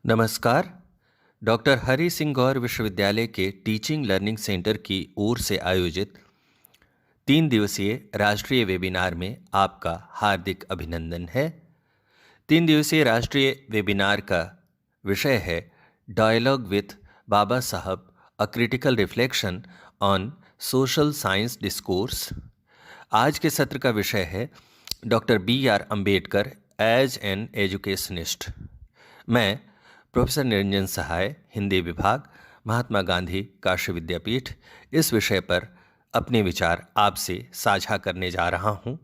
नमस्कार। डॉक्टर हरि सिंह गौर विश्वविद्यालय के टीचिंग लर्निंग सेंटर की ओर से आयोजित 3 दिवसीय राष्ट्रीय वेबिनार में आपका हार्दिक अभिनंदन है। 3 दिवसीय राष्ट्रीय वेबिनार का विषय है dialogue with Baba Saheb, a critical reflection on social science discourse. आज के सत्र का विषय है doctor B.R. Ambedkar as an educationist. मैं प्रोफेसर निरंजन सहाय, हिंदी विभाग, महात्मा गांधी काशी विद्यापीठ, इस विषय पर अपने विचार आपसे साझा करने जा रहा हूँ।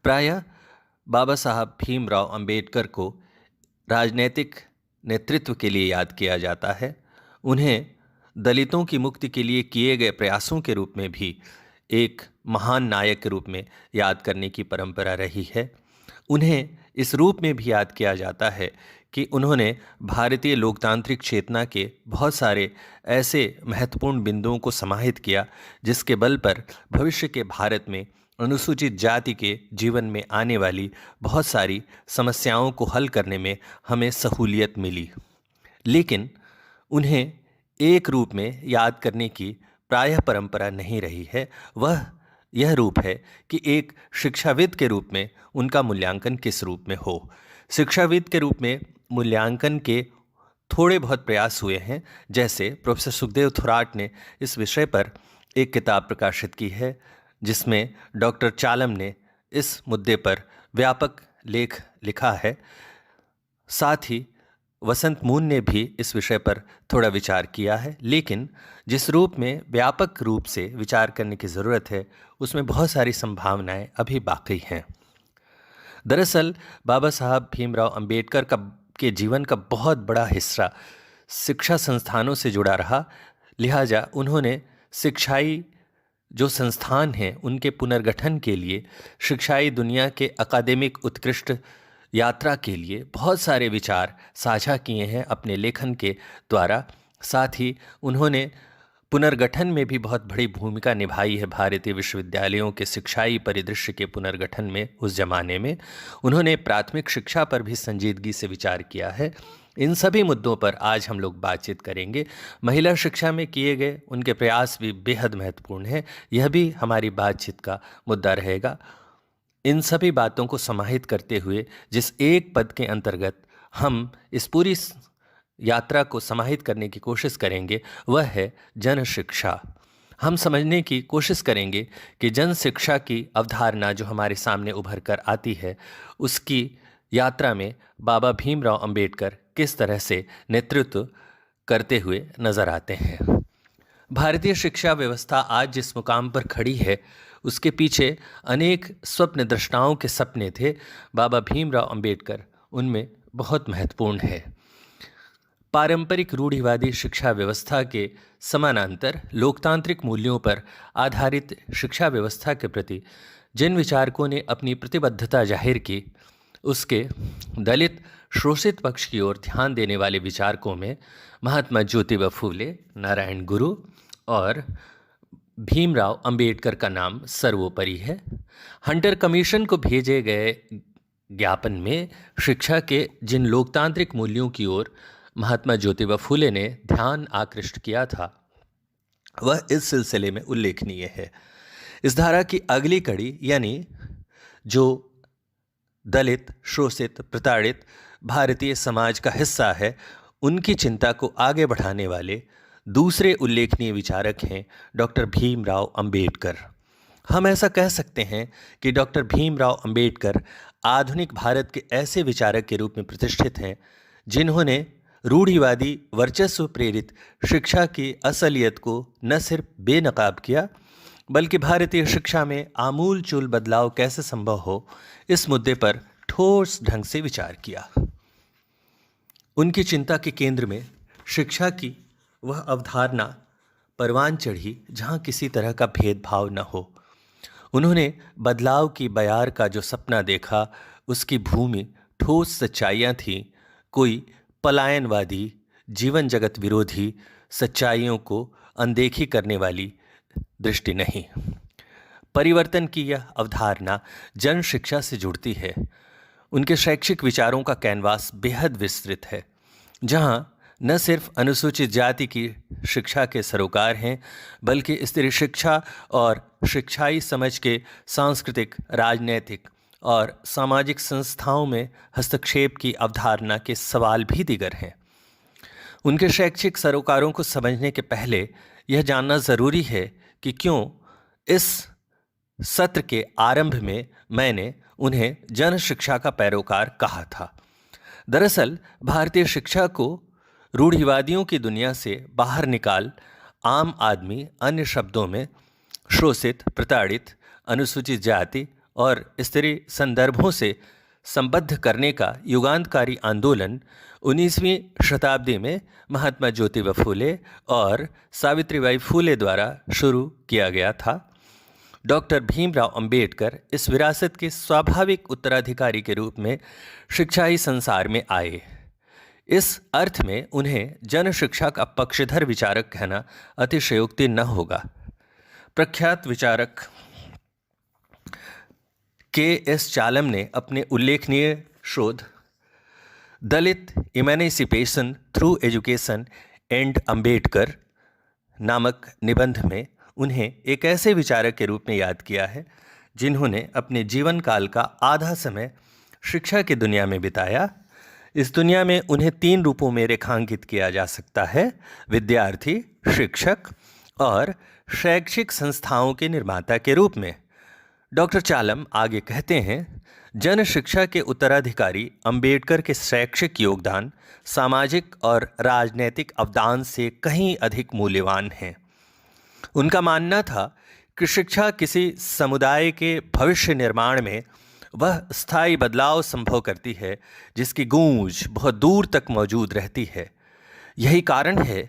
प्रायः बाबा साहब भीमराव अंबेडकर को राजनैतिक नेतृत्व के लिए याद किया जाता है। उन्हें दलितों की मुक्ति के लिए किए गए प्रयासों के रूप में भी एक महान नायक के रूप में याद करने की परंपरा रही है। उन्हें इस रूप में भी याद किया जाता है कि उन्होंने भारतीय लोकतांत्रिक चेतना के बहुत सारे ऐसे महत्वपूर्ण बिंदुओं को समाहित किया जिसके बल पर भविष्य के भारत में अनुसूचित जाति के जीवन में आने वाली बहुत सारी समस्याओं को हल करने में हमें सहूलियत मिली। लेकिन उन्हें एक रूप में याद करने की प्रायः परंपरा नहीं रही है। वह यह रूप है कि एक शिक्षाविद के रूप में उनका मूल्यांकन किस रूप में हो। शिक्षाविद के रूप में मूल्यांकन के थोड़े बहुत प्रयास हुए हैं। जैसे प्रोफेसर सुखदेव थोराट ने इस विषय पर एक किताब प्रकाशित की है जिसमें डॉक्टर चालम ने इस मुद्दे पर व्यापक लेख लिखा है। साथ ही वसंत मून ने भी इस विषय पर थोड़ा विचार किया है। लेकिन जिस रूप में व्यापक रूप से विचार करने की ज़रूरत है उसमें बहुत सारी संभावनाएं अभी बाकी हैं। दरअसल बाबा साहब भीमराव अंबेडकर के जीवन का बहुत बड़ा हिस्सा शिक्षा संस्थानों से जुड़ा रहा। लिहाजा उन्होंने शिक्षाई जो संस्थान हैं उनके पुनर्गठन के लिए, शिक्षाई दुनिया के अकादमिक उत्कृष्ट यात्रा के लिए बहुत सारे विचार साझा किए हैं अपने लेखन के द्वारा। साथ ही उन्होंने पुनर्गठन में भी बहुत बड़ी भूमिका निभाई है। भारतीय विश्वविद्यालयों के शिक्षाई परिदृश्य के पुनर्गठन में उस जमाने में उन्होंने प्राथमिक शिक्षा पर भी संजीदगी से विचार किया है। इन सभी मुद्दों पर आज हम लोग बातचीत करेंगे। महिला शिक्षा में किए गए उनके प्रयास भी बेहद महत्वपूर्ण हैं, यह भी हमारी बातचीत का मुद्दा रहेगा। इन सभी बातों को समाहित करते हुए जिस एक पद के अंतर्गत हम इस पूरी यात्रा को समाहित करने की कोशिश करेंगे वह है जन शिक्षा। हम समझने की कोशिश करेंगे कि जन शिक्षा की अवधारणा जो हमारे सामने उभर कर आती है उसकी यात्रा में बाबा भीमराव अंबेडकर किस तरह से नेतृत्व करते हुए नजर आते हैं। भारतीय शिक्षा व्यवस्था आज जिस मुकाम पर खड़ी है उसके पीछे अनेक स्वप्न दृष्टाओं के सपने थे। बाबा भीमराव अंबेडकर उनमें बहुत महत्वपूर्ण है। पारंपरिक रूढ़िवादी शिक्षा व्यवस्था के समानांतर लोकतांत्रिक मूल्यों पर आधारित शिक्षा व्यवस्था के प्रति जिन विचारकों ने अपनी प्रतिबद्धता जाहिर की उसके दलित शोषित पक्ष की ओर ध्यान देने वाले विचारकों में महात्मा ज्योतिबा फूले, नारायण गुरु और भीमराव अंबेडकर का नाम सर्वोपरि है। हंटर कमीशन को भेजे गए ज्ञापन में शिक्षा के जिन लोकतांत्रिक मूल्यों की ओर महात्मा ज्योतिबा फूले ने ध्यान आकृष्ट किया था वह इस सिलसिले में उल्लेखनीय है। इस धारा की अगली कड़ी यानी जो दलित, शोषित, प्रताड़ित भारतीय समाज का हिस्सा है उनकी चिंता को आगे बढ़ाने वाले दूसरे उल्लेखनीय विचारक हैं डॉक्टर भीमराव अंबेडकर। हम ऐसा कह सकते हैं कि डॉक्टर भीमराव अंबेडकर आधुनिक भारत के ऐसे विचारक के रूप में प्रतिष्ठित हैं जिन्होंने रूढ़िवादी वर्चस्व प्रेरित शिक्षा की असलियत को न सिर्फ बेनकाब किया बल्कि भारतीय शिक्षा में आमूलचूल बदलाव कैसे संभव हो इस मुद्दे पर ठोस ढंग से विचार किया। उनकी चिंता के केंद्र में शिक्षा की वह अवधारणा परवान चढ़ी जहाँ किसी तरह का भेदभाव न हो। उन्होंने बदलाव की बयार का जो सपना देखा उसकी भूमि ठोस सच्चाइयाँ थीं। कोई पलायनवादी, जीवन जगत विरोधी सच्चाइयों को अनदेखी करने वाली दृष्टि नहीं। परिवर्तन की यह अवधारणा जन शिक्षा से जुड़ती है। उनके शैक्षिक विचारों का कैनवास बेहद विस्तृत है। जहां न सिर्फ अनुसूचित जाति की शिक्षा के सरोकार हैं, बल्कि स्त्री शिक्षा और शिक्षाई समझ के सांस्कृतिक, राजनैतिक और सामाजिक संस्थाओं में हस्तक्षेप की अवधारणा के सवाल भी दिगर हैं। उनके शैक्षिक सरोकारों को समझने के पहले यह जानना ज़रूरी है कि क्यों इस सत्र के आरंभ में मैंने उन्हें जन शिक्षा का पैरोकार कहा था। दरअसल भारतीय शिक्षा को रूढ़िवादियों की दुनिया से बाहर निकाल आम आदमी, अन्य शब्दों में शोषित, प्रताड़ित, अनुसूचित जाति और स्त्री संदर्भों से संबद्ध करने का युगांतकारी आंदोलन 19वीं शताब्दी में महात्मा ज्योतिबा फूले और सावित्रीबाई फूले द्वारा शुरू किया गया था। डॉक्टर भीमराव अंबेडकर इस विरासत के स्वाभाविक उत्तराधिकारी के रूप में शिक्षाई संसार में आए। इस अर्थ में उन्हें जन शिक्षा का पक्षधर विचारक कहना अतिशयोक्ति न होगा। प्रख्यात विचारक के.एस. चालम ने अपने उल्लेखनीय शोध Dalit emancipation through education and Ambedkar नामक निबंध में उन्हें एक ऐसे विचारक के रूप में याद किया है जिन्होंने अपने जीवन काल का आधा समय शिक्षा की दुनिया में बिताया। इस दुनिया में उन्हें 3 रूपों में रेखांकित किया जा सकता है: विद्यार्थी, शिक्षक और शैक्षिक संस्थाओं के निर्माता के रूप में। डॉक्टर चालम आगे कहते हैं, जन शिक्षा के उत्तराधिकारी अंबेडकर के शैक्षिक योगदान सामाजिक और राजनैतिक अवदान से कहीं अधिक मूल्यवान हैं। उनका मानना था कि शिक्षा किसी समुदाय के भविष्य निर्माण में वह स्थायी बदलाव संभव करती है जिसकी गूंज बहुत दूर तक मौजूद रहती है। यही कारण है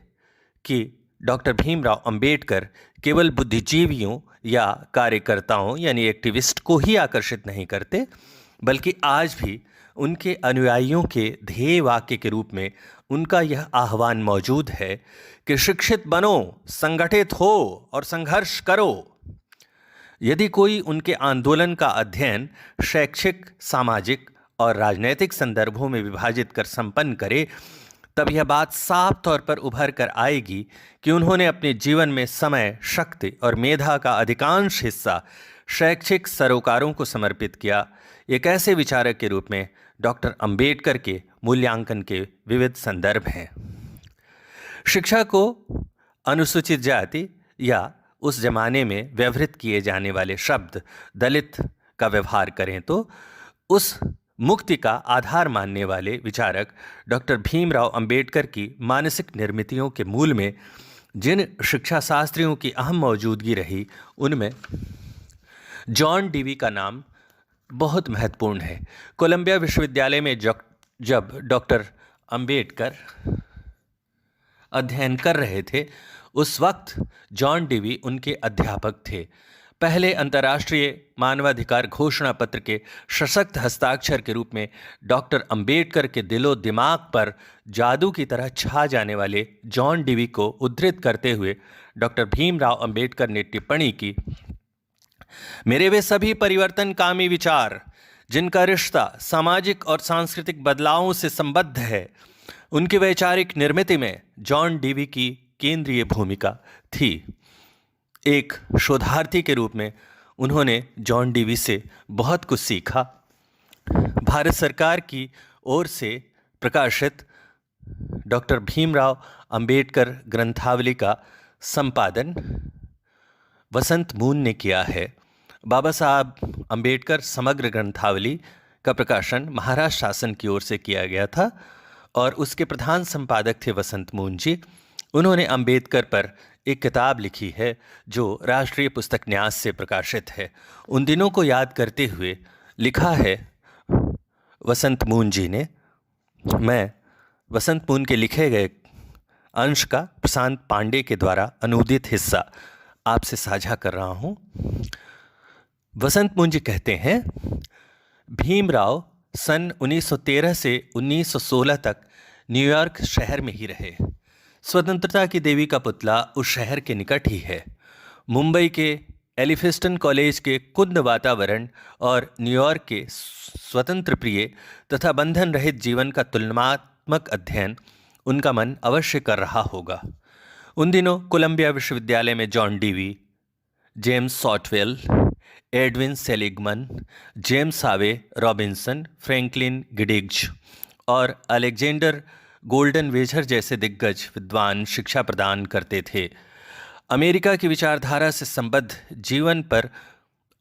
कि डॉक्टर भीमराव अंबेडकर केवल बुद्धिजीवियों या कार्यकर्ताओं यानी एक्टिविस्ट को ही आकर्षित नहीं करते, बल्कि आज भी उनके अनुयायियों के ध्येय वाक्य के रूप में उनका यह आह्वान मौजूद है कि शिक्षित बनो, संगठित हो और संघर्ष करो। यदि कोई उनके आंदोलन का अध्ययन शैक्षिक, सामाजिक और राजनैतिक संदर्भों में विभाजित कर संपन्न करे, तब यह बात साफ तौर पर उभर कर आएगी कि उन्होंने अपने जीवन में समय, शक्ति और मेधा का अधिकांश हिस्सा शैक्षिक सरोकारों को समर्पित किया। एक ऐसे विचारक के रूप में डॉक्टर अंबेडकर के मूल्यांकन के विविध संदर्भ हैं। शिक्षा को अनुसूचित जाति या उस जमाने में व्यवहृत किए जाने वाले शब्द दलित का व्यवहार करें तो उस मुक्ति का आधार मानने वाले विचारक डॉक्टर भीमराव अंबेडकर की मानसिक निर्मितियों के मूल में जिन शिक्षा शास्त्रियों की अहम मौजूदगी रही, उनमें जॉन डीवी का नाम बहुत महत्वपूर्ण है। कोलंबिया विश्वविद्यालय में जब डॉक्टर अंबेडकर अध्ययन कर रहे थे, उस वक्त जॉन डीवी उनके अध्यापक थे। पहले अंतर्राष्ट्रीय मानवाधिकार घोषणा पत्र के सशक्त हस्ताक्षर के रूप में डॉक्टर अंबेडकर के दिलो दिमाग पर जादू की तरह छा जाने वाले जॉन डीवी को उद्धृत करते हुए डॉक्टर भीमराव अंबेडकर ने टिप्पणी की, मेरे वे सभी परिवर्तनकामी विचार जिनका रिश्ता सामाजिक और सांस्कृतिक बदलावों से संबद्ध है, उनकी वैचारिक निर्मिति में जॉन डीवी की केंद्रीय भूमिका थी। एक शोधार्थी के रूप में उन्होंने जॉन डीवी से बहुत कुछ सीखा। भारत सरकार की ओर से प्रकाशित डॉक्टर भीमराव अंबेडकर ग्रंथावली का संपादन वसंत मून ने किया है। बाबा साहब अंबेडकर समग्र ग्रंथावली का प्रकाशन महाराष्ट्र शासन की ओर से किया गया था और उसके प्रधान संपादक थे वसंत मून जी। उन्होंने अंबेडकर पर एक किताब लिखी है जो राष्ट्रीय पुस्तक न्यास से प्रकाशित है। उन दिनों को याद करते हुए लिखा है वसंत मून जी ने। मैं वसंत मून के लिखे गए अंश का प्रशांत पांडे के द्वारा अनुदित हिस्सा आपसे साझा कर रहा हूँ। वसंत मून जी कहते हैं, भीमराव सन 1913 से 1916 तक न्यूयॉर्क शहर में ही रहे। स्वतंत्रता की देवी का पुतला उस शहर के निकट ही है। मुंबई के एलिफिस्टन कॉलेज के कुंद वातावरण और न्यूयॉर्क के स्वतंत्र प्रिय तथा बंधन रहित जीवन का तुलनात्मक अध्ययन उनका मन अवश्य कर रहा होगा। उन दिनों कोलंबिया विश्वविद्यालय में John Dewey, James Shotwell, Edwin Seligman, James Harvey Robinson, Franklin Giddings और अलेक्जेंडर गोल्डन वेजर जैसे दिग्गज विद्वान शिक्षा प्रदान करते थे। अमेरिका की विचारधारा से संबद्ध जीवन पर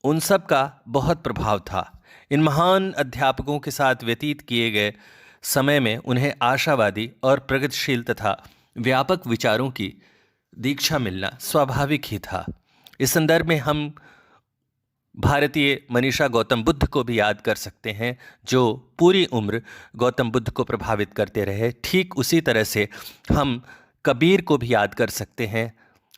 उन सब का बहुत प्रभाव था। इन महान अध्यापकों के साथ व्यतीत किए गए समय में उन्हें आशावादी और प्रगतिशील तथा व्यापक विचारों की दीक्षा मिलना स्वाभाविक ही था। इस संदर्भ में हम भारतीय मनीषा गौतम बुद्ध को भी याद कर सकते हैं, जो पूरी उम्र गौतम बुद्ध को प्रभावित करते रहे। ठीक उसी तरह से हम कबीर को भी याद कर सकते हैं।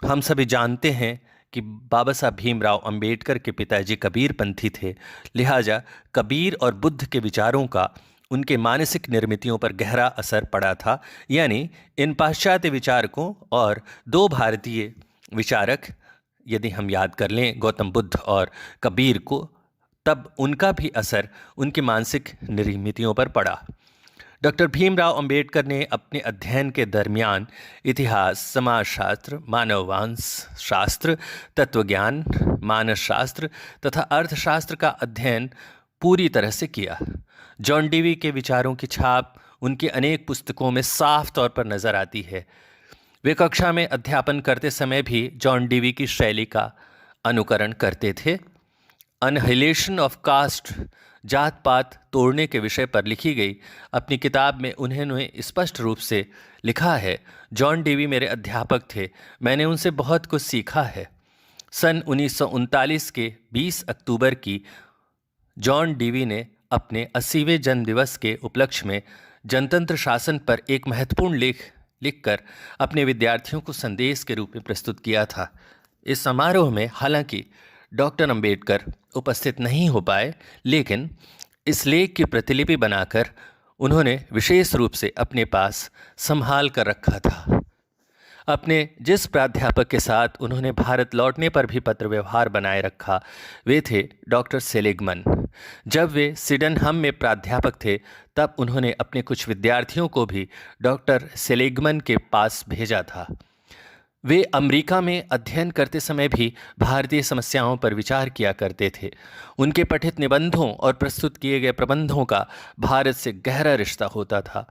हम सभी जानते हैं कि बाबा साहब भीमराव अंबेडकर के पिताजी कबीरपंथी थे, लिहाजा कबीर और बुद्ध के विचारों का उनके मानसिक निर्मितियों पर गहरा असर पड़ा था। यानी इन पाश्चात्य विचारकों और दो भारतीय विचारक, यदि हम याद कर लें गौतम बुद्ध और कबीर को, तब उनका भी असर उनके मानसिक निर्मितियों पर पड़ा। डॉक्टर भीमराव अंबेडकर ने अपने अध्ययन के दरमियान इतिहास, समाजशास्त्र, मानववंश शास्त्र, तत्वज्ञान, मानसशास्त्र तथा अर्थशास्त्र का अध्ययन पूरी तरह से किया। जॉन डीवी के विचारों की छाप उनकी अनेक पुस्तकों में साफ तौर पर नजर आती है। वे कक्षा में अध्यापन करते समय भी जॉन डीवी की शैली का अनुकरण करते थे। अनहिलेशन ऑफ कास्ट, जात पात तोड़ने के विषय पर लिखी गई अपनी किताब में उन्होंने स्पष्ट रूप से लिखा है, जॉन डीवी मेरे अध्यापक थे, मैंने उनसे बहुत कुछ सीखा है। सन 1939 के 20 अक्टूबर की जॉन डीवी ने अपने 80वें जन्मदिवस के उपलक्ष्य में जनतंत्र शासन पर एक महत्वपूर्ण लेख लिखकर अपने विद्यार्थियों को संदेश के रूप में प्रस्तुत किया था। इस समारोह में हालांकि डॉक्टर अंबेडकर उपस्थित नहीं हो पाए, लेकिन इस लेख की प्रतिलिपि बनाकर उन्होंने विशेष रूप से अपने पास संभाल कर रखा था। अपने जिस प्राध्यापक के साथ उन्होंने भारत लौटने पर भी पत्र व्यवहार बनाए रखा, वे थे डॉक्टर सेलिगमन। जब वे सिडनहम में प्राध्यापक थे, तब उन्होंने अपने कुछ विद्यार्थियों को भी डॉक्टर सेलिगमन के पास भेजा था। वे अमेरिका में अध्ययन करते समय भी भारतीय समस्याओं पर विचार किया करते थे। उनके पठित निबंधों और प्रस्तुत किए गए प्रबंधों का भारत से गहरा रिश्ता होता था।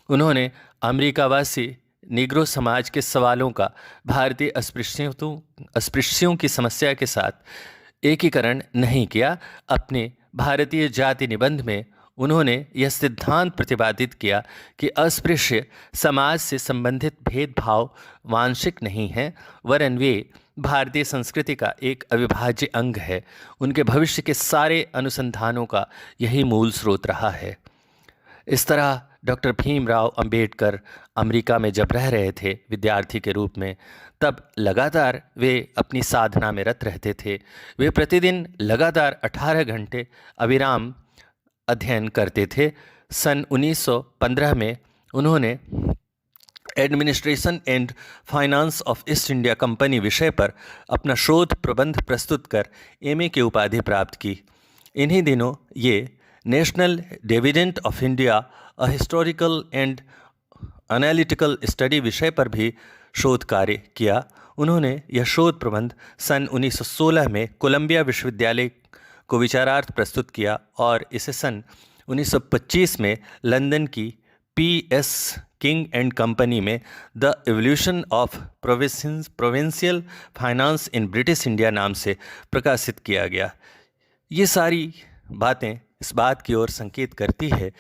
उन्होंने अमेरिकावासी निग्रो समाज के सवालों का भारतीय अस्पृश्यों की समस्या के साथ एकीकरण नहीं किया। अपने भारतीय जाति निबंध में उन्होंने यह सिद्धांत प्रतिपादित किया कि अस्पृश्य समाज से संबंधित भेदभाव वांशिक नहीं है, वरन वे भारतीय संस्कृति का एक अविभाज्य अंग है। उनके भविष्य के सारे अनुसंधानों का यही मूल स्रोत रहा है। इस तरह डॉक्टर भीमराव अंबेडकर अमेरिका में जब रह रहे थे विद्यार्थी के रूप में, तब लगातार वे अपनी साधना में रत रहते थे। वे प्रतिदिन लगातार 18 घंटे अविराम अध्ययन करते थे। सन 1915 में उन्होंने administration and finance of east India company विषय पर अपना शोध प्रबंध प्रस्तुत कर एमए की उपाधि प्राप्त की। इन्हीं दिनों ये national dividend of India a historical and analytical study विषय पर भी शोध कार्य किया। उन्होंने यह शोध प्रबंध सन 1916 में कोलंबिया विश्वविद्यालय को विचारार्थ प्रस्तुत किया और इसे सन 1925 में लंदन की पी.एस. किंग एंड कंपनी में the evolution of provincial finance in British India नाम से प्रकाशित किया गया। ये सारी बातें इस बात की ओर संकेत करती है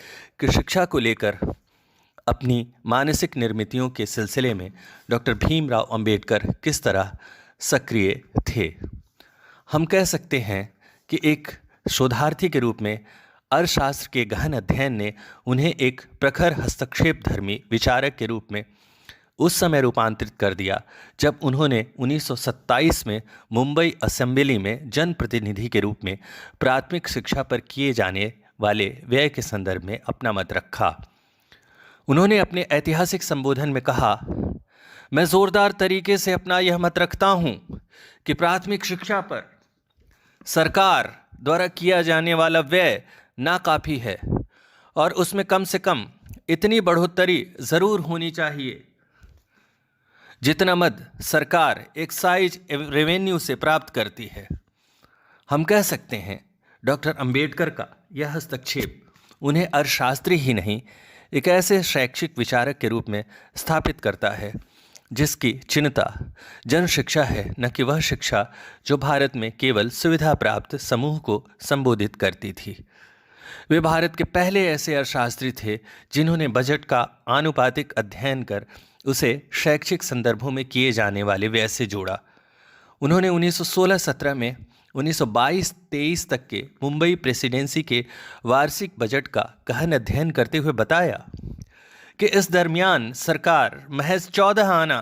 कि शिक्षा को लेकर अपनी मानसिक निर्मितियों के सिलसिले में डॉक्टर भीमराव अंबेडकर किस तरह सक्रिय थे। हम कह सकते हैं कि एक शोधार्थी के रूप में अर्थशास्त्र के गहन अध्ययन ने उन्हें एक प्रखर हस्तक्षेप धर्मी विचारक के रूप में उस समय रूपांतरित कर दिया जब उन्होंने 1927 में मुंबई असेंबली में जनप्रतिनिधि के रूप में प्राथमिक शिक्षा पर किए जाने वाले व्यय के संदर्भ में अपना मत रखा। उन्होंने अपने ऐतिहासिक संबोधन में कहा, मैं जोरदार तरीके से अपना यह मत रखता हूं कि प्राथमिक शिक्षा पर सरकार द्वारा किया जाने वाला व्यय नाकाफी है और उसमें कम से कम इतनी बढ़ोतरी जरूर होनी चाहिए जितना मद सरकार एक्साइज रेवेन्यू से प्राप्त करती है। हम कह सकते हैं डॉक्टर अंबेडकर का यह हस्तक्षेप उन्हें अर्थशास्त्री ही नहीं, एक ऐसे शैक्षिक विचारक के रूप में स्थापित करता है जिसकी चिंता जन शिक्षा है, न कि वह शिक्षा जो भारत में केवल सुविधा प्राप्त समूह को संबोधित करती थी। वे भारत के पहले ऐसे अर्थशास्त्री थे जिन्होंने बजट का आनुपातिक अध्ययन कर उसे शैक्षिक संदर्भों में किए जाने वाले व्यय से जोड़ा। उन्होंने 1916-17 में 1922-23 तक के मुंबई प्रेसिडेंसी के वार्षिक बजट का गहन अध्ययन करते हुए बताया कि इस दरमियान सरकार महज 14 आना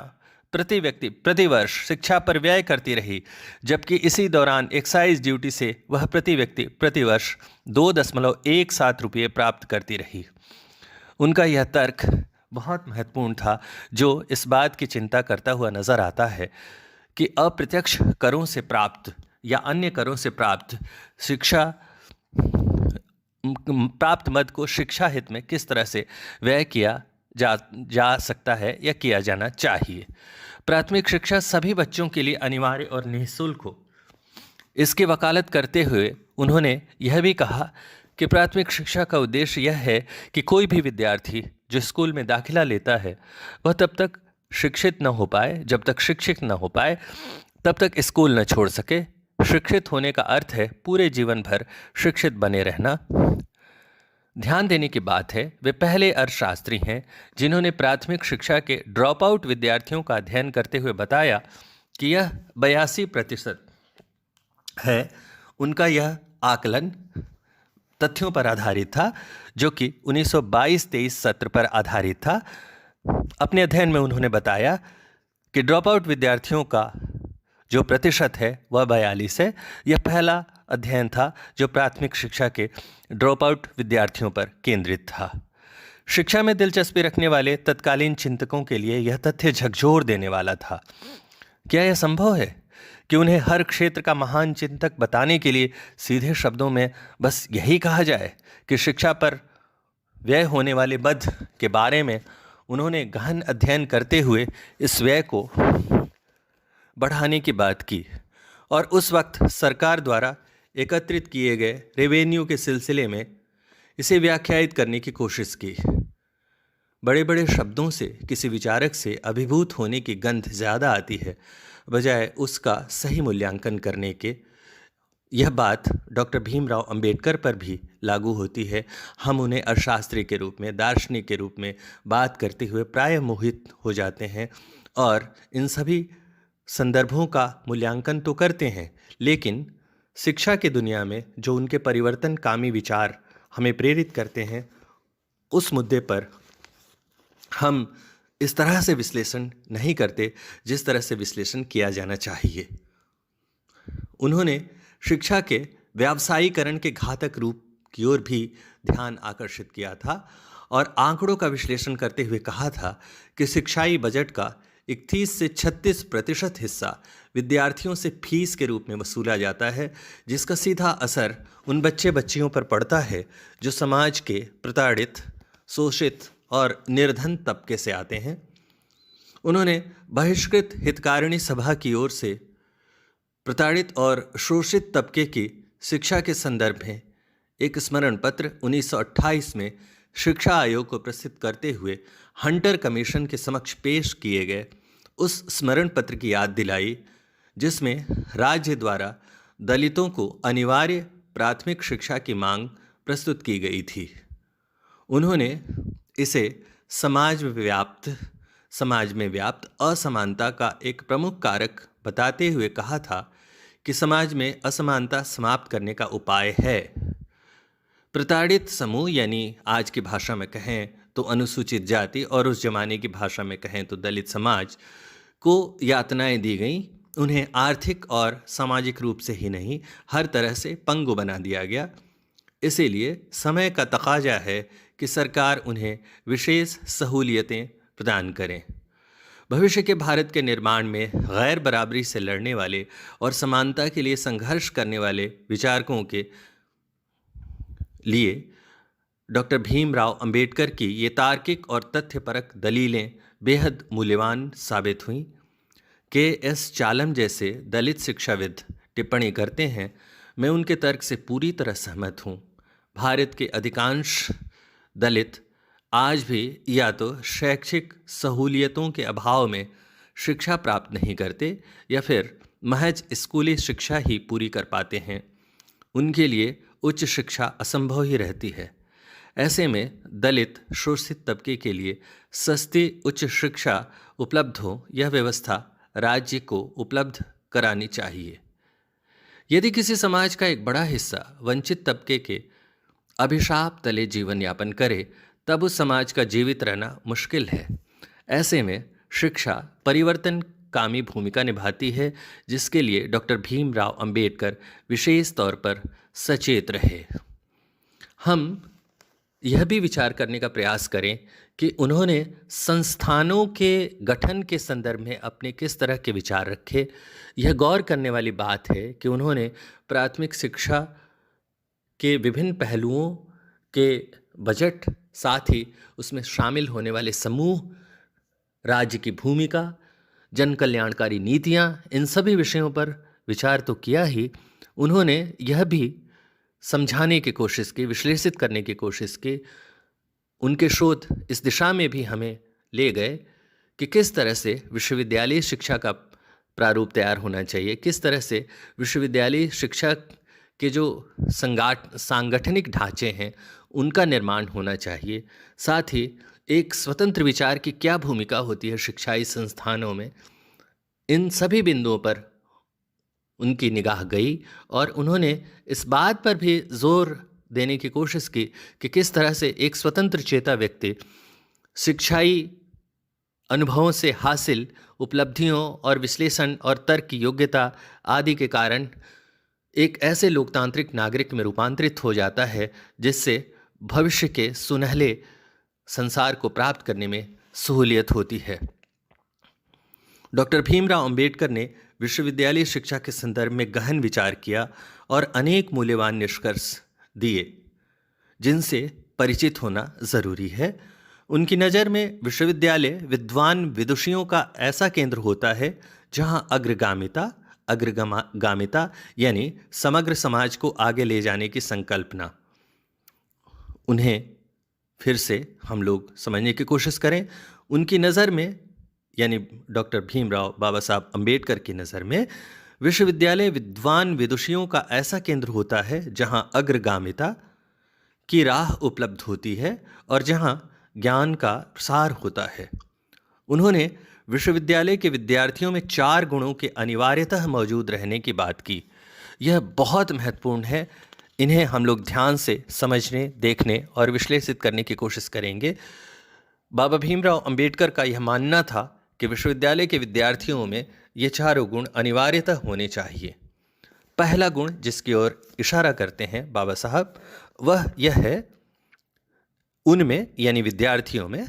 प्रति व्यक्ति प्रति वर्ष शिक्षा पर व्यय करती रही, जबकि इसी दौरान एक्साइज ड्यूटी से वह प्रति व्यक्ति प्रति वर्ष 2.17 रुपये प्राप्त करती रही। उनका यह तर्क बहुत महत्वपूर्ण था, जो इस बात की चिंता करता हुआ नजर आता है कि अप्रत्यक्ष करों से प्राप्त या अन्य करों से प्राप्त मद को शिक्षा हित में किस तरह से व्यय किया जा सकता है या किया जाना चाहिए। प्राथमिक शिक्षा सभी बच्चों के लिए अनिवार्य और निःशुल्क हो, इसकी वकालत करते हुए उन्होंने यह भी कहा कि प्राथमिक शिक्षा का उद्देश्य यह है कि कोई भी विद्यार्थी जो स्कूल में दाखिला लेता है वह तब तक शिक्षित न हो पाए, जब तक शिक्षित न हो पाए तब तक स्कूल न छोड़ सके। शिक्षित होने का अर्थ है पूरे जीवन भर शिक्षित बने रहना। ध्यान देने की बात है, वे पहले अर्थशास्त्री हैं जिन्होंने प्राथमिक शिक्षा के ड्रॉप आउट विद्यार्थियों का अध्ययन करते हुए बताया कि यह 82% है। उनका यह आकलन तथ्यों पर आधारित था, जो कि 1922-23 सत्र पर आधारित था। अपने अध्ययन में उन्होंने बताया कि ड्रॉप आउट विद्यार्थियों का जो प्रतिशत है वह 42 है। यह पहला अध्ययन था जो प्राथमिक शिक्षा के ड्रॉप आउट विद्यार्थियों पर केंद्रित था। शिक्षा में दिलचस्पी रखने वाले तत्कालीन चिंतकों के लिए यह तथ्य झकझोर देने वाला था। क्या यह संभव है कि उन्हें हर क्षेत्र का महान चिंतक बताने के लिए सीधे शब्दों में बस यही कहा जाए कि शिक्षा पर व्यय होने वाले मद के बारे में उन्होंने गहन अध्ययन करते हुए इस व्यय को बढ़ाने की बात की और उस वक्त सरकार द्वारा एकत्रित किए गए रेवेन्यू के सिलसिले में इसे व्याख्यायित करने की कोशिश की। बड़े बड़े शब्दों से किसी विचारक से अभिभूत होने की गंध ज़्यादा आती है बजाय उसका सही मूल्यांकन करने के। यह बात डॉक्टर भीमराव अंबेडकर पर भी लागू होती है। हम उन्हें अर्थशास्त्री के रूप में, दार्शनिक के रूप में बात करते हुए प्रायः मोहित हो जाते हैं और इन सभी संदर्भों का मूल्यांकन तो करते हैं, लेकिन शिक्षा की दुनिया में जो उनके परिवर्तनकामी विचार हमें प्रेरित करते हैं उस मुद्दे पर हम इस तरह से विश्लेषण नहीं करते जिस तरह से विश्लेषण किया जाना चाहिए। उन्होंने शिक्षा के व्यावसायीकरण के घातक रूप की ओर भी ध्यान आकर्षित किया था और आंकड़ों का विश्लेषण करते हुए कहा था कि शिक्षाई बजट का 31 से 36% हिस्सा विद्यार्थियों से फीस के रूप में वसूला जाता है, जिसका सीधा असर उन बच्चे बच्चियों पर पड़ता है जो समाज के प्रताड़ित, शोषित और निर्धन तबके से आते हैं। उन्होंने बहिष्कृत हितकारिणी सभा की ओर से प्रताड़ित और शोषित तबके की शिक्षा के संदर्भ में एक स्मरण पत्र 1928 में शिक्षा आयोग को प्रस्तुत करते हुए हंटर कमीशन के समक्ष पेश किए गए उस स्मरण पत्र की याद दिलाई, जिसमें राज्य द्वारा दलितों को अनिवार्य प्राथमिक शिक्षा की मांग प्रस्तुत की गई थी। उन्होंने इसे समाज में व्याप्त असमानता का एक प्रमुख कारक बताते हुए कहा था कि समाज में असमानता समाप्त करने का उपाय है प्रताड़ित समूह, यानी आज की भाषा में कहें तो अनुसूचित जाति और उस जमाने की भाषा में कहें तो दलित समाज को यातनाएं दी गई। उन्हें आर्थिक और सामाजिक रूप से ही नहीं, हर तरह से पंगु बना दिया गया। इसीलिए समय का तकाजा है कि सरकार उन्हें विशेष सहूलियतें प्रदान करें। भविष्य के भारत के निर्माण में गैर बराबरी से लड़ने वाले और समानता के लिए संघर्ष करने वाले विचारकों के लिए डॉक्टर भीमराव अंबेडकर की ये तार्किक और तथ्यपरक दलीलें बेहद मूल्यवान साबित हुईं। के एस चालम जैसे दलित शिक्षाविद टिप्पणी करते हैं, मैं उनके तर्क से पूरी तरह सहमत हूँ। भारत के अधिकांश दलित आज भी या तो शैक्षिक सहूलियतों के अभाव में शिक्षा प्राप्त नहीं करते या फिर महज स्कूली शिक्षा ही पूरी कर पाते हैं। उनके लिए उच्च शिक्षा असंभव ही रहती है। ऐसे में दलित शोषित तबके के लिए सस्ती उच्च शिक्षा उपलब्ध हो, यह व्यवस्था राज्य को उपलब्ध करानी चाहिए। यदि किसी समाज का एक बड़ा हिस्सा वंचित तबके के अभिशाप तले जीवन यापन करे, तब उस समाज का जीवित रहना मुश्किल है। ऐसे में शिक्षा परिवर्तनकामी भूमिका निभाती है, जिसके लिए डॉक्टर भीमराव अंबेडकर विशेष तौर पर सचेत रहे। हम यह भी विचार करने का प्रयास करें कि उन्होंने संस्थानों के गठन के संदर्भ में अपने किस तरह के विचार रखे। यह गौर करने वाली बात है कि उन्होंने प्राथमिक शिक्षा के विभिन्न पहलुओं के बजट, साथ ही उसमें शामिल होने वाले समूह, राज्य की भूमिका, जन कल्याणकारी नीतियाँ, इन सभी विषयों पर विचार तो किया ही, उन्होंने यह भी समझाने की कोशिश की, विश्लेषित करने की कोशिश की। उनके शोध इस दिशा में भी हमें ले गए कि किस तरह से विश्वविद्यालय शिक्षा का प्रारूप तैयार होना चाहिए, किस तरह से विश्वविद्यालय शिक्षा के जो सांगठनिक ढांचे हैं उनका निर्माण होना चाहिए। साथ ही एक स्वतंत्र विचार की क्या भूमिका होती है शिक्षाई संस्थानों में। इन सभी बिंदुओं पर उनकी निगाह गई और उन्होंने इस बात पर भी जोर देने की कोशिश की कि किस तरह से एक स्वतंत्र चेता व्यक्ति शिक्षाई अनुभवों से हासिल उपलब्धियों और विश्लेषण और तर्क की योग्यता आदि के कारण एक ऐसे लोकतांत्रिक नागरिक में रूपांतरित हो जाता है जिससे भविष्य के सुनहले संसार को प्राप्त करने में सहूलियत होती है। डॉक्टर भीमराव अंबेडकर ने विश्वविद्यालय शिक्षा के संदर्भ में गहन विचार किया और अनेक मूल्यवान निष्कर्ष दिए जिनसे परिचित होना जरूरी है। उनकी नज़र में विश्वविद्यालय विद्वान विदुषियों का ऐसा केंद्र होता है जहां अग्रगामिता यानी समग्र समाज को आगे ले जाने की संकल्पना। उन्हें फिर से हम लोग समझने की कोशिश करें। उनकी नज़र में, यानी डॉक्टर भीमराव बाबा साहब अंबेडकर की नज़र में, विश्वविद्यालय विद्वान विदुषियों का ऐसा केंद्र होता है जहां अग्रगामिता की राह उपलब्ध होती है और जहां ज्ञान का प्रसार होता है। उन्होंने विश्वविद्यालय के विद्यार्थियों में 4 गुणों के अनिवार्यतः मौजूद रहने की बात की। यह बहुत महत्वपूर्ण है। इन्हें हम लोग ध्यान से समझने, देखने और विश्लेषित करने की कोशिश करेंगे। बाबा भीमराव अंबेडकर का यह मानना था कि विश्वविद्यालय के विद्यार्थियों में ये 4 गुण अनिवार्यतः होने चाहिए। पहला गुण जिसकी ओर इशारा करते हैं बाबा साहब, वह यह है उनमें यानी विद्यार्थियों में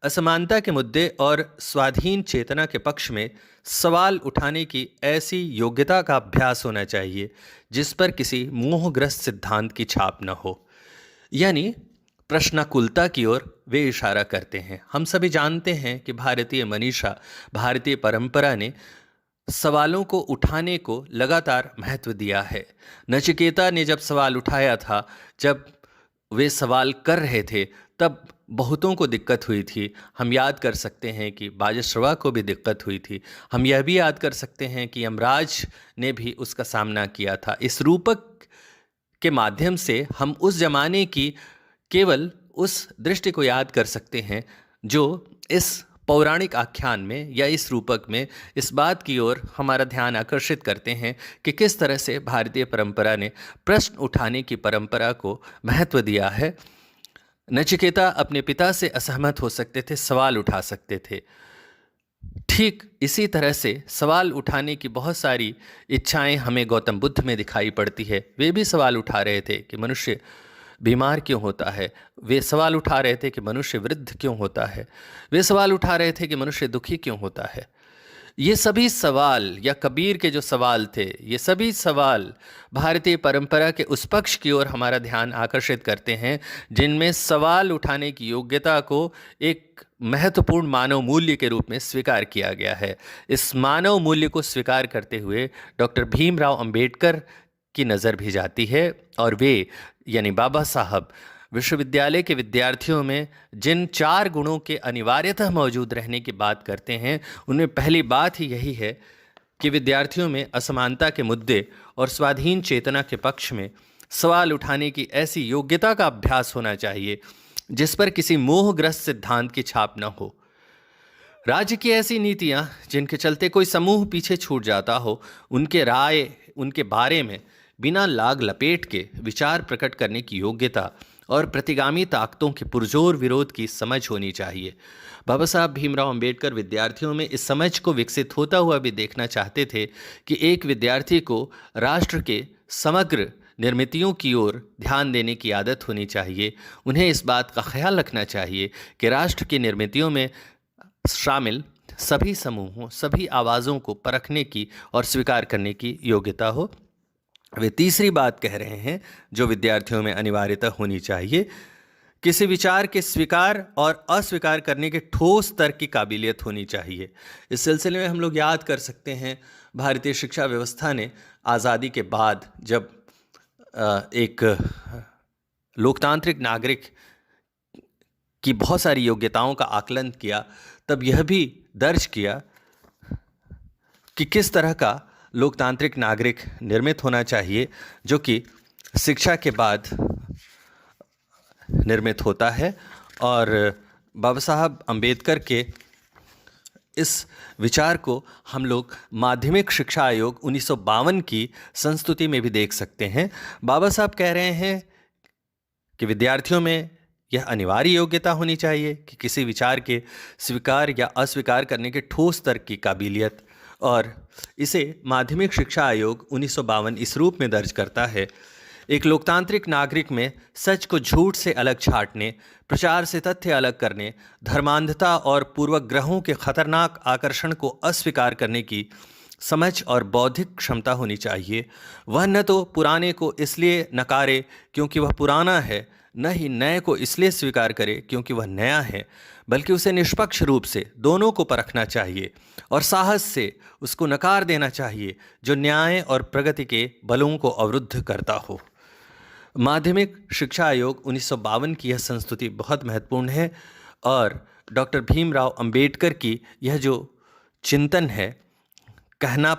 असमानता के मुद्दे और स्वाधीन चेतना के पक्ष में सवाल उठाने की ऐसी योग्यता का अभ्यास होना चाहिए जिस पर किसी मोहग्रस्त सिद्धांत की छाप न हो। यानी प्रश्नाकुलता की ओर वे इशारा करते हैं। हम सभी जानते हैं कि भारतीय मनीषा, भारतीय परंपरा ने सवालों को उठाने को लगातार महत्व दिया है। नचिकेता ने जब सवाल उठाया था, जब वे सवाल कर रहे थे, तब बहुतों को दिक्कत हुई थी। हम याद कर सकते हैं कि बाजश्रवा को भी दिक्कत हुई थी। हम यह भी याद कर सकते हैं कि यमराज ने भी उसका सामना किया था। इस रूपक के माध्यम से हम उस जमाने की केवल उस दृष्टि को याद कर सकते हैं जो इस पौराणिक आख्यान में या इस रूपक में इस बात की ओर हमारा ध्यान आकर्षित करते हैं कि किस तरह से भारतीय परंपरा ने प्रश्न उठाने की परंपरा को महत्व दिया है। नचिकेता अपने पिता से असहमत हो सकते थे, सवाल उठा सकते थे। ठीक इसी तरह से सवाल उठाने की बहुत सारी इच्छाएं हमें गौतम बुद्ध में दिखाई पड़ती है। वे भी सवाल उठा रहे थे कि मनुष्य बीमार क्यों होता है। वे सवाल उठा रहे थे कि मनुष्य वृद्ध क्यों होता है। वे सवाल उठा रहे थे कि मनुष्य दुखी क्यों होता है। ये सभी सवाल या कबीर के जो सवाल थे, ये सभी सवाल भारतीय परंपरा के उस पक्ष की ओर हमारा ध्यान आकर्षित करते हैं जिनमें सवाल उठाने की योग्यता को एक महत्वपूर्ण मानव मूल्य के रूप में स्वीकार किया गया है। इस मानव मूल्य को स्वीकार करते हुए डॉक्टर भीमराव अंबेडकर की नज़र भी जाती है और वे यानी बाबा साहब विश्वविद्यालय के विद्यार्थियों में जिन 4 गुणों के अनिवार्यतः मौजूद रहने की बात करते हैं, उनमें पहली बात ही यही है कि विद्यार्थियों में असमानता के मुद्दे और स्वाधीन चेतना के पक्ष में सवाल उठाने की ऐसी योग्यता का अभ्यास होना चाहिए जिस पर किसी मोहग्रस्त सिद्धांत की छाप न हो। राज्य की ऐसी नीतियां जिनके चलते कोई समूह पीछे छूट जाता हो, उनके बारे में बिना लाग लपेट के विचार प्रकट करने की योग्यता और प्रतिगामी ताकतों के पुरजोर विरोध की समझ होनी चाहिए। बाबा साहब भीमराव अंबेडकर विद्यार्थियों में इस समझ को विकसित होता हुआ भी देखना चाहते थे कि एक विद्यार्थी को राष्ट्र के समग्र निर्मितियों की ओर ध्यान देने की आदत होनी चाहिए। उन्हें इस बात का ख्याल रखना चाहिए कि राष्ट्र की निर्मितियों में शामिल सभी समूहों, सभी आवाज़ों को परखने की और स्वीकार करने की योग्यता हो। वे तीसरी बात कह रहे हैं जो विद्यार्थियों में अनिवार्यता होनी चाहिए, किसी विचार के स्वीकार और अस्वीकार करने के ठोस तर्क की काबिलियत होनी चाहिए। इस सिलसिले में हम लोग याद कर सकते हैं भारतीय शिक्षा व्यवस्था ने आज़ादी के बाद जब एक लोकतांत्रिक नागरिक की बहुत सारी योग्यताओं का आकलन किया, तब यह भी दर्ज किया कि किस तरह का लोकतांत्रिक नागरिक निर्मित होना चाहिए जो कि शिक्षा के बाद निर्मित होता है। और बाबा साहब अंबेडकर के इस विचार को हम लोग माध्यमिक शिक्षा आयोग 1952 की संस्तुति में भी देख सकते हैं। बाबा साहब कह रहे हैं कि विद्यार्थियों में यह अनिवार्य योग्यता होनी चाहिए कि किसी विचार के स्वीकार या अस्वीकार करने के ठोस तर्क की काबिलियत, और इसे माध्यमिक शिक्षा आयोग 1952 इस रूप में दर्ज करता है। एक लोकतांत्रिक नागरिक में सच को झूठ से अलग छांटने, प्रचार से तथ्य अलग करने, धर्मांधता और पूर्वग्रहों के खतरनाक आकर्षण को अस्वीकार करने की समझ और बौद्धिक क्षमता होनी चाहिए। वह न तो पुराने को इसलिए नकारे क्योंकि वह पुराना है, न ही नए को इसलिए स्वीकार करे क्योंकि वह नया है, बल्कि उसे निष्पक्ष रूप से दोनों को परखना चाहिए और साहस से उसको नकार देना चाहिए जो न्याय और प्रगति के बलों को अवरुद्ध करता हो। माध्यमिक शिक्षा आयोग 1952 की यह संस्तुति बहुत महत्वपूर्ण है और डॉक्टर भीमराव अंबेडकर की यह जो चिंतन है, कहना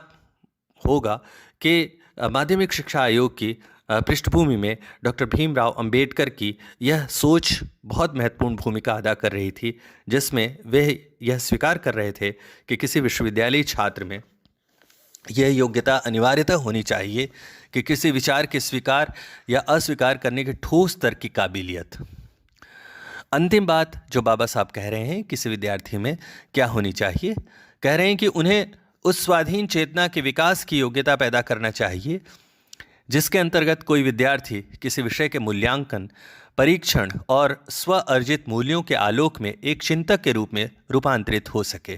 होगा कि माध्यमिक शिक्षा आयोग की पृष्ठभूमि में डॉक्टर भीमराव अंबेडकर की यह सोच बहुत महत्वपूर्ण भूमिका अदा कर रही थी, जिसमें वे यह स्वीकार कर रहे थे कि किसी विश्वविद्यालयी छात्र में यह योग्यता अनिवार्यता होनी चाहिए कि किसी विचार के स्वीकार या अस्वीकार करने के ठोस तर्क की काबिलियत। अंतिम बात जो बाबा साहब कह रहे हैं किसी विद्यार्थी में क्या होनी चाहिए, कह रहे हैं कि उन्हें उस स्वाधीन चेतना के विकास की योग्यता पैदा करना चाहिए जिसके अंतर्गत कोई विद्यार्थी किसी विषय के मूल्यांकन, परीक्षण और स्व अर्जित मूल्यों के आलोक में एक चिंतक के रूप में रूपांतरित हो सके।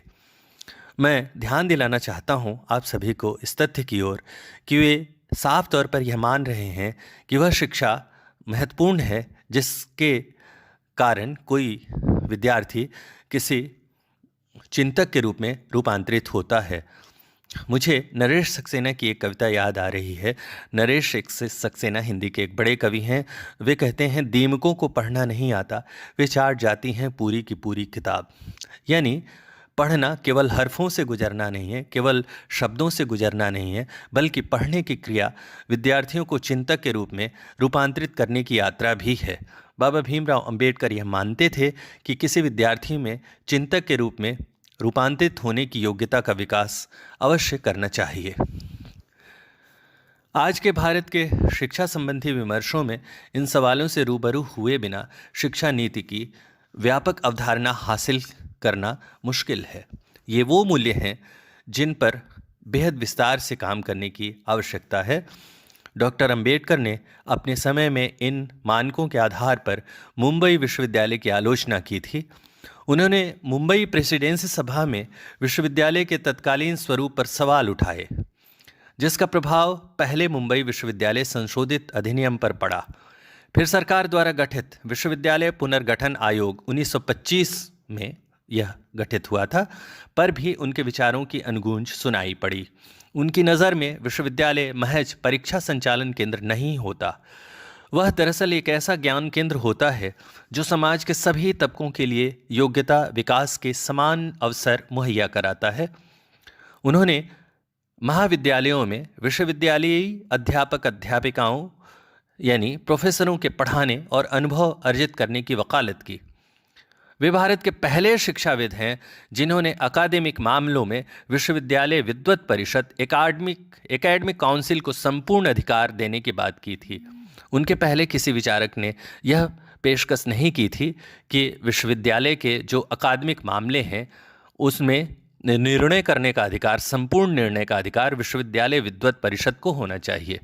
मैं ध्यान दिलाना चाहता हूं आप सभी को इस तथ्य की ओर कि वे साफ तौर पर यह मान रहे हैं कि वह शिक्षा महत्वपूर्ण है जिसके कारण कोई विद्यार्थी किसी चिंतक के रूप में रूपांतरित होता है। मुझे नरेश सक्सेना की एक कविता याद आ रही है। नरेश सक्सेना हिंदी के एक बड़े कवि हैं। वे कहते हैं, दीमकों को पढ़ना नहीं आता, वे चाट जाती हैं पूरी की पूरी किताब। यानी पढ़ना केवल हरफों से गुजरना नहीं है, केवल शब्दों से गुजरना नहीं है, बल्कि पढ़ने की क्रिया विद्यार्थियों को चिंतक के रूप में रूपांतरित करने की यात्रा भी है। बाबा भीमराव अंबेडकर यह मानते थे कि किसी विद्यार्थी में चिंतक के रूप में रूपांतरित होने की योग्यता का विकास अवश्य करना चाहिए। आज के भारत के शिक्षा संबंधी विमर्शों में इन सवालों से रूबरू हुए बिना शिक्षा नीति की व्यापक अवधारणा हासिल करना मुश्किल है। ये वो मूल्य हैं जिन पर बेहद विस्तार से काम करने की आवश्यकता है। डॉक्टर अंबेडकर ने अपने समय में इन मानकों के आधार पर मुंबई विश्वविद्यालय की आलोचना की थी। उन्होंने मुंबई प्रेसिडेंसी सभा में विश्वविद्यालय के तत्कालीन स्वरूप पर सवाल उठाए, जिसका प्रभाव पहले मुंबई विश्वविद्यालय संशोधित अधिनियम पर पड़ा। फिर सरकार द्वारा गठित विश्वविद्यालय पुनर्गठन आयोग 1925 में यह गठित हुआ था, पर भी उनके विचारों की अनगूंज सुनाई पड़ी। उनकी नज़र में विश्वविद्यालय महज परीक्षा संचालन केंद्र नहीं होता, वह दरअसल एक ऐसा ज्ञान केंद्र होता है जो समाज के सभी तबकों के लिए योग्यता विकास के समान अवसर मुहैया कराता है। उन्होंने महाविद्यालयों में विश्वविद्यालयी अध्यापक अध्यापिकाओं यानी प्रोफेसरों के पढ़ाने और अनुभव अर्जित करने की वकालत की। वे भारत के पहले शिक्षाविद हैं जिन्होंने अकादमिक मामलों में विश्वविद्यालय विद्वत परिषद एकेडमिक काउंसिल को संपूर्ण अधिकार देने की बात की थी। उनके पहले किसी विचारक ने यह पेशकश नहीं की थी कि विश्वविद्यालय के जो अकादमिक मामले हैं उसमें निर्णय करने का अधिकार, संपूर्ण निर्णय का अधिकार विश्वविद्यालय विद्वत परिषद को होना चाहिए।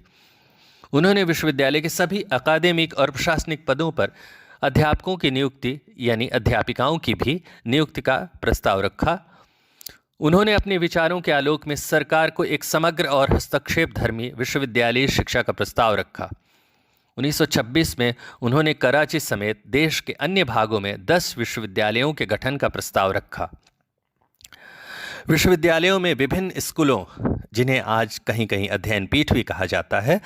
उन्होंने विश्वविद्यालय के सभी अकादमिक और प्रशासनिक पदों पर अध्यापकों की नियुक्ति यानी अध्यापिकाओं की भी नियुक्ति का प्रस्ताव रखा। उन्होंने अपने विचारों के आलोक में सरकार को एक समग्र और हस्तक्षेप धर्मी विश्वविद्यालय शिक्षा का प्रस्ताव रखा। 1926 में उन्होंने कराची समेत देश के अन्य भागों में 10 विश्वविद्यालयों के गठन का प्रस्ताव रखा। विश्वविद्यालयों में विभिन्न स्कूलों, जिन्हें आज कहीं कहीं अध्ययन पीठ भी कहा जाता है,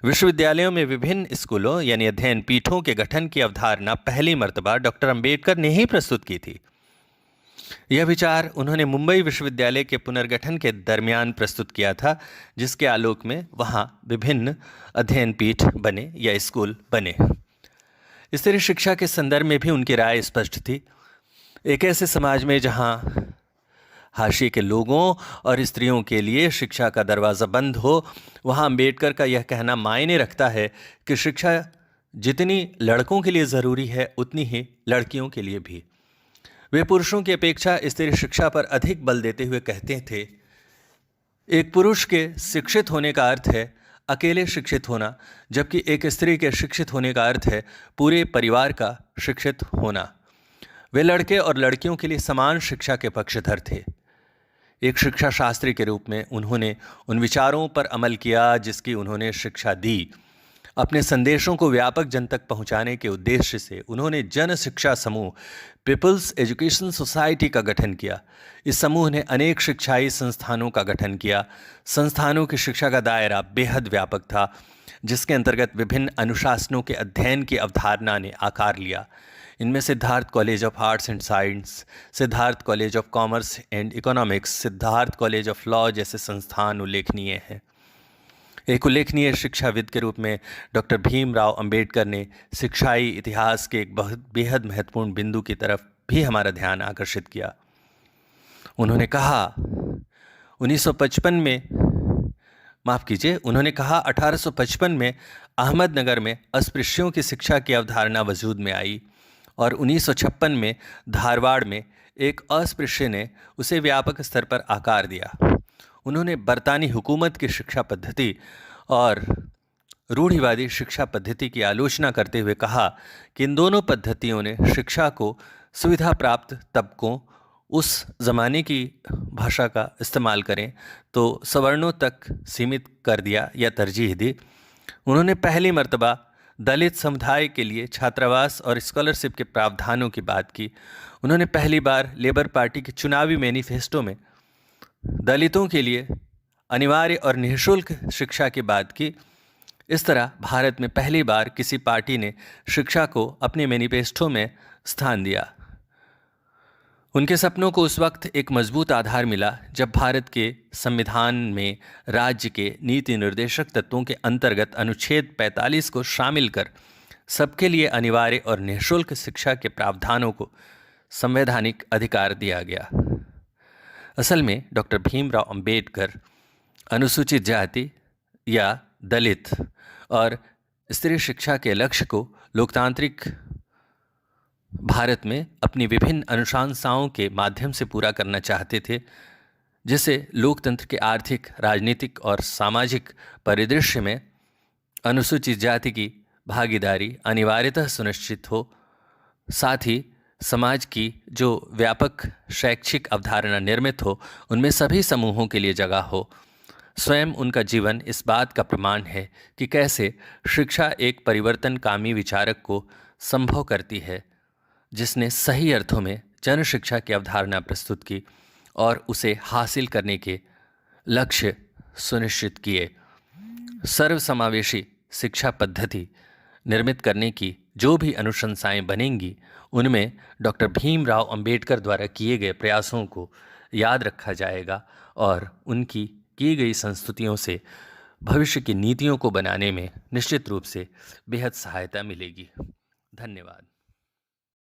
विश्वविद्यालयों में विभिन्न स्कूलों यानी अध्ययन पीठों के गठन की अवधारणा पहली मर्तबा डॉक्टर अंबेडकर ने ही प्रस्तुत की थी। यह विचार उन्होंने मुंबई विश्वविद्यालय के पुनर्गठन के दरमियान प्रस्तुत किया था, जिसके आलोक में वहाँ विभिन्न अध्ययन पीठ बने या स्कूल बने। स्त्री शिक्षा के संदर्भ में भी उनकी राय स्पष्ट थी। एक ऐसे समाज में जहाँ हाशिए के लोगों और स्त्रियों के लिए शिक्षा का दरवाज़ा बंद हो, वहाँ अंबेडकर का यह कहना मायने रखता है कि शिक्षा जितनी लड़कों के लिए ज़रूरी है उतनी ही लड़कियों के लिए भी। वे पुरुषों की अपेक्षा स्त्री शिक्षा पर अधिक बल देते हुए कहते थे, एक पुरुष के शिक्षित होने का अर्थ है अकेले शिक्षित होना, जबकि एक स्त्री के शिक्षित होने का अर्थ है पूरे परिवार का शिक्षित होना। वे लड़के और लड़कियों के लिए समान शिक्षा के पक्षधर थे। एक शिक्षा शास्त्री के रूप में उन्होंने उन विचारों पर अमल किया जिसकी उन्होंने शिक्षा दी। अपने संदेशों को व्यापक जन तक पहुंचाने के उद्देश्य से उन्होंने जन शिक्षा समूह पीपल्स एजुकेशन सोसाइटी का गठन किया। इस समूह ने अनेक शिक्षाई संस्थानों का गठन किया। संस्थानों की शिक्षा का दायरा बेहद व्यापक था, जिसके अंतर्गत विभिन्न अनुशासनों के अध्ययन की अवधारणा ने आकार लिया। इनमें Siddharth college of arts and science, Siddharth college of commerce and economics, Siddharth college of law जैसे संस्थान उल्लेखनीय हैं। एक उल्लेखनीय शिक्षाविद के रूप में डॉक्टर भीमराव अंबेडकर ने शिक्षाई इतिहास के एक बेहद महत्वपूर्ण बिंदु की तरफ भी हमारा ध्यान आकर्षित किया। उन्होंने कहा 1855 में अहमदनगर में अस्पृश्यों की शिक्षा की अवधारणा वजूद में आई और 1956 में धारवाड़ में एक अस्पृश्य ने उसे व्यापक स्तर पर आकार दिया। उन्होंने बरतानी हुकूमत की शिक्षा पद्धति और रूढ़िवादी शिक्षा पद्धति की आलोचना करते हुए कहा कि इन दोनों पद्धतियों ने शिक्षा को सुविधा प्राप्त तबकों, उस ज़माने की भाषा का इस्तेमाल करें तो सवर्णों तक सीमित कर दिया या तरजीह दी। उन्होंने पहली मर्तबा दलित समुदाय के लिए छात्रावास और स्कॉलरशिप के प्रावधानों की बात की। उन्होंने पहली बार लेबर पार्टी के चुनावी मैनिफेस्टो में दलितों के लिए अनिवार्य और निःशुल्क शिक्षा की बात की। इस तरह भारत में पहली बार किसी पार्टी ने शिक्षा को अपने मैनिफेस्टो में स्थान दिया। उनके सपनों को उस वक्त एक मजबूत आधार मिला जब भारत के संविधान में राज्य के नीति निर्देशक तत्वों के अंतर्गत अनुच्छेद 45 को शामिल कर सबके लिए अनिवार्य और निःशुल्क शिक्षा के प्रावधानों को संवैधानिक अधिकार दिया गया। असल में डॉक्टर भीमराव अंबेडकर अनुसूचित जाति या दलित और स्त्री शिक्षा के लक्ष्य को लोकतांत्रिक भारत में अपनी विभिन्न अनुशंसाओं के माध्यम से पूरा करना चाहते थे, जिससे लोकतंत्र के आर्थिक, राजनीतिक और सामाजिक परिदृश्य में अनुसूचित जाति की भागीदारी अनिवार्यतः सुनिश्चित हो। साथ ही समाज की जो व्यापक शैक्षिक अवधारणा निर्मित हो, उनमें सभी समूहों के लिए जगह हो। स्वयं उनका जीवन इस बात का प्रमाण है कि कैसे शिक्षा एक परिवर्तनकामी विचारक को संभव करती है, जिसने सही अर्थों में जन शिक्षा की अवधारणा प्रस्तुत की और उसे हासिल करने के लक्ष्य सुनिश्चित किए। सर्वसमावेशी शिक्षा पद्धति निर्मित करने की जो भी अनुशंसाएं बनेंगी, उनमें डॉक्टर भीमराव अंबेडकर द्वारा किए गए प्रयासों को याद रखा जाएगा और उनकी की गई संस्तुतियों से भविष्य की नीतियों को बनाने में निश्चित रूप से बेहद सहायता मिलेगी। धन्यवाद।